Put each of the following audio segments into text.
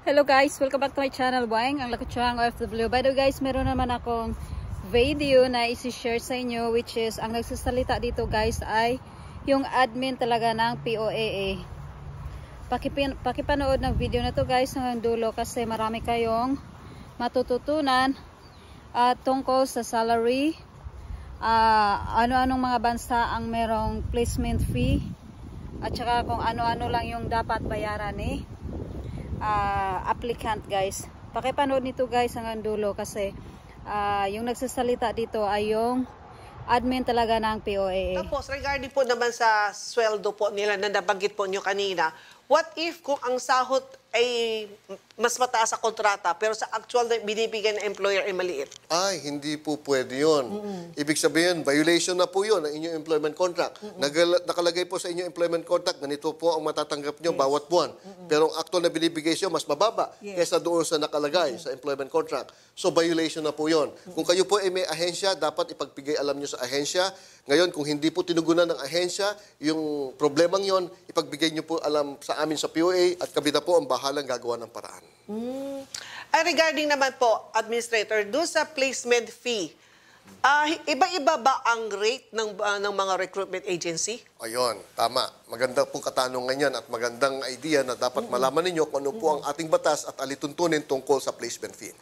Hello guys, welcome back to my channel, Boyeng, ang Lakutsang OFW. By the way guys, meron naman akong video na isi-share sa inyo, which is, ang nagsasalita dito guys ay yung admin talaga ng POAA. Pakipanood ng video na to guys hanggang dulo kasi marami kayong matututunan tungkol sa salary, ano-anong mga bansa ang merong placement fee, at saka kung ano-ano lang yung dapat bayaran ni applicant guys. Pakipanood nito guys hanggang dulo kasi yung nagsasalita dito ay yung admin talaga ng POAA. Tapos regarding po naman sa sweldo po nila na nabanggit po nyo kanina, what if kung ang sahod ay mas mataas sa kontrata pero sa actual na binibigyan ng employer ay maliit? Ay, hindi po pwede yun. Ibig sabihin, violation na po yun ng inyong employment contract. Nakalagay po sa inyong employment contract, ganito po ang matatanggap nyo bawat buwan. Pero ang actual na binibigay siya mas mababa kaysa doon sa nakalagay sa employment contract. So, violation na po yun. Kung kayo po ay may ahensya, dapat ipagbigay alam nyo sa ahensya. Ngayon, kung hindi po tinugunan ng ahensya, yung problemang yon, ipagbigay nyo po alam sa amin sa POA at kami na po ang bahalang gagawa ng paraan. Ay, regarding naman po, Administrator, doon sa placement fee, iba-iba ba ang rate ng mga recruitment agency? Ayun, tama. Maganda pong katanungan yan at magandang idea na dapat malaman ninyo kung ano po ang ating batas at alituntunin tungkol sa placement fee.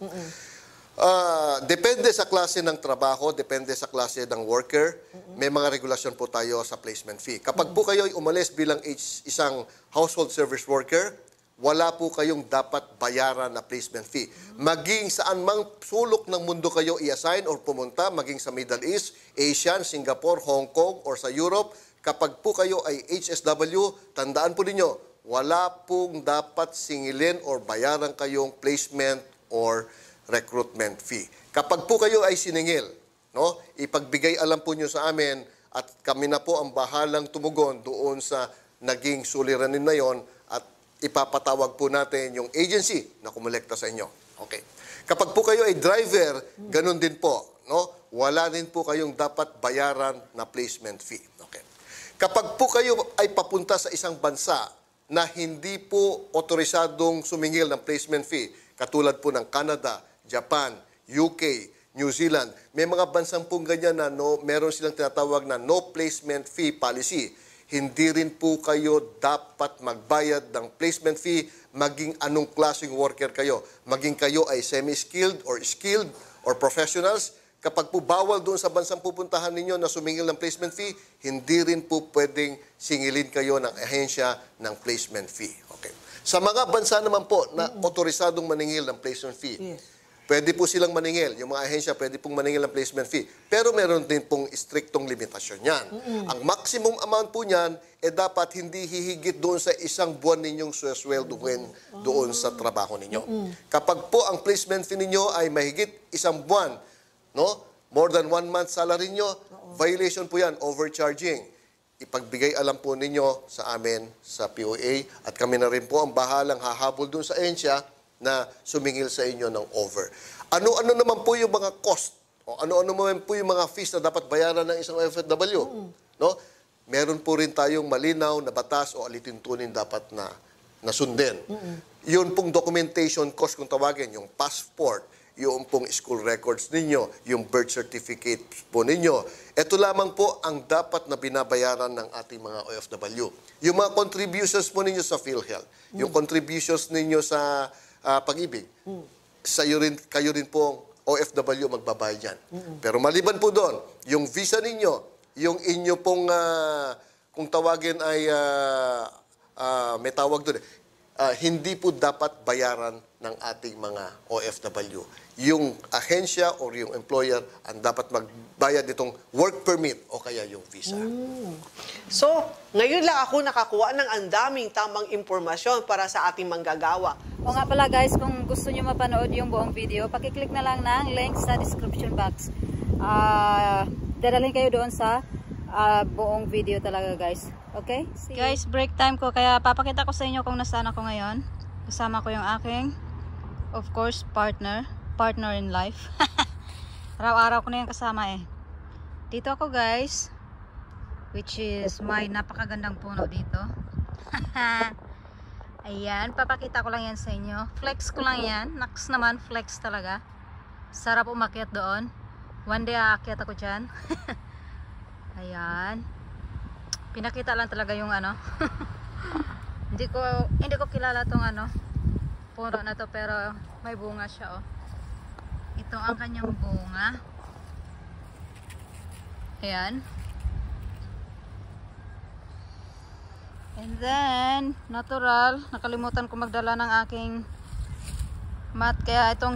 Depende sa klase ng trabaho, depende sa klase ng worker, may mga regulasyon po tayo sa placement fee. Kapag po kayo ay umalis bilang isang household service worker, wala po kayong dapat bayaran na placement fee. Maging saan mang sulok ng mundo kayo i-assign or pumunta, maging sa Middle East, Asia, Singapore, Hong Kong, or sa Europe, kapag po kayo ay HSW, tandaan po ninyo, wala pong dapat singilin or bayaran kayong placement or recruitment fee. Kapag po kayo ay siningil, no, ipagbigay alam po nyo sa amin at kami na po ang bahalang tumugon doon sa naging suliranin na yon at ipapatawag po natin yung agency na kumolekta sa inyo. Okay. Kapag po kayo ay driver, ganun din po, no? Wala din po kayong dapat bayaran na placement fee. Okay. Kapag po kayo ay papunta sa isang bansa na hindi po otorisadong sumingil ng placement fee, katulad po ng Canada, Japan, UK, New Zealand, may mga bansang pong ganyan na meron silang tinatawag na no placement fee policy. Hindi rin po kayo dapat magbayad ng placement fee maging anong klaseng worker kayo. Maging kayo ay semi-skilled or skilled or professionals. Kapag po bawal doon sa bansang pupuntahan ninyo na sumingil ng placement fee, hindi rin po pwedeng singilin kayo ng ahensya ng placement fee. Okay. Sa mga bansa naman po na otorisadong maningil ng placement fee, pwede po silang maningil. Yung mga ahensya pwede pong maningil ng placement fee. Pero meron din pong striktong limitasyon yan. Ang maximum amount po niyan, dapat hindi hihigit doon sa isang buwan ninyong sweldohin doon sa trabaho ninyo. Kapag po ang placement fee ninyo ay mahigit isang buwan, no, more than 1 month salary nyo, violation po yan, overcharging. Ipagbigay alam po ninyo sa amin, sa POA, at kami na rin po ang bahalang hahabol doon sa ahensya na sumingil sa inyo ng over. Ano-ano naman po yung mga cost? O ano-ano naman po yung mga fees na dapat bayaran ng isang OFW? No? Meron po rin tayong malinaw na batas o alituntunin dapat na sundin. Yun pong documentation cost kung tawagin, yung passport, yung pong school records ninyo, yung birth certificate po ninyo. Ito lamang po ang dapat na binabayaran ng ating mga OFW. Yung mga contributions po ninyo sa PhilHealth, yung contributions ninyo sa Pag-ibig, kayo rin pong OFW magbabayad yan. Pero maliban po doon, yung visa ninyo, yung inyo pong, kung tawagin ay, may tawag doon, hindi po dapat bayaran ng ating mga OFW. Yung ahensya or yung employer ang dapat magbayad nitong work permit o kaya yung visa. So, ngayon lang ako nakakuha ng andaming tamang impormasyon para sa ating manggagawa. O nga pala guys, kung gusto nyo mapanood yung buong video, pakiclick na lang ng link sa description box. Dadalhin kayo doon sa buong video talaga guys. Okay? Guys, break time ko. Kaya papakita ko sa inyo kung nasaan ako ngayon. Kasama ko yung aking, of course, partner in life. Araw-araw ko na yung kasama eh. Dito ako guys, which is may napakagandang puno dito. Ayan, papakita ko lang yan sa inyo. Flex ko lang yan. Naks naman, flex talaga. Sarap umakyat doon. One day aakyat ako dyan. Ayan. Pinakita lang talaga yung ano. hindi ko kilala tong ano, puno na to, pero may bunga siya, oh. Ito ang kanyang bunga. Ayan. And then, natural, nakalimutan ko magdala ng aking mat, kaya itong